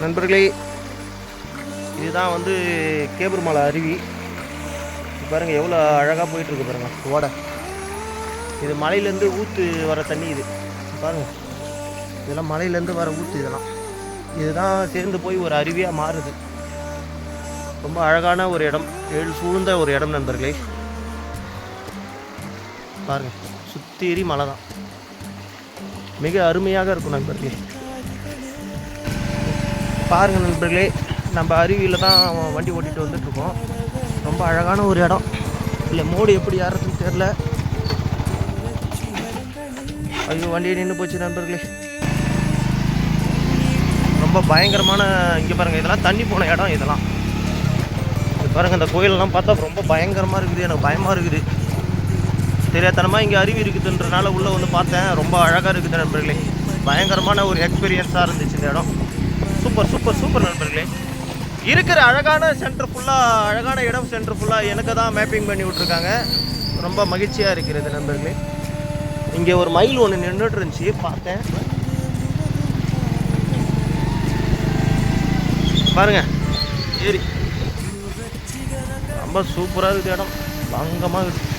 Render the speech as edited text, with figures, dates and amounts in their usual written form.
நண்பர்களே, இதுதான் வந்து கேபூர் மலை அருவி. பாருங்கள் எவ்வளோ அழகாக போயிட்டுருக்கு பாருங்கள் ஓடை. இது மலையிலேருந்து ஊற்று வர தண்ணி. இது பாருங்கள், இதெல்லாம் மலையிலேருந்து வர ஊற்று. இதுதான் சேர்ந்து போய் ஒரு அருவியாக மாறுது. ரொம்ப அழகான ஒரு இடம், சூழ்ந்த ஒரு இடம் நண்பர்களே. பாருங்கள், சுற்றி மலை தான். மிக அருமையாக இருக்கும் நண்பர்களே. பாருங்கள் நண்பர்களே, நம்ம அருவியில் தான் வண்டி ஓட்டிகிட்டு வந்துட்டுருக்கோம். ரொம்ப அழகான ஒரு இடம். இல்லை மோடு எப்படி ஏறதுன்னு தெரில. ஐயோ, வண்டியை நின்று போச்சு நண்பர்களே. ரொம்ப பயங்கரமான, இங்கே பாருங்கள், இதெல்லாம் தண்ணி போன இடம். இதெல்லாம் பாருங்கள், இந்த கோயிலெல்லாம் பார்த்தா ரொம்ப பயங்கரமாக இருக்குது. எனக்கு பயமாக இருக்குது. தெரியாதனமாக இங்கே அருவி இருக்குதுன்றனால உள்ளே வந்து பார்த்தேன். ரொம்ப அழகாக இருக்குது நண்பர்களே. பயங்கரமான ஒரு எக்ஸ்பீரியன்ஸாக இருந்துச்சு இந்த இடம். சூப்பர் சூப்பர் சூப்பர் நண்பர்களே. இருக்கிற அழகான சென்டர் ஃபுல்லாக, அழகான இடம் சென்டர் ஃபுல்லாக எனக்கு தான் மேப்பிங் பண்ணி விட்ருக்காங்க. ரொம்ப மகிழ்ச்சியாக இருக்கிறது நண்பர்களே. இங்கே ஒரு மயில் ஒன்று நின்றுட்டு இருந்துச்சு, பார்த்தேன். பாருங்கள் ஏரி ரொம்ப சூப்பராக இருக்குது இடம். பங்கமாக இருக்குது.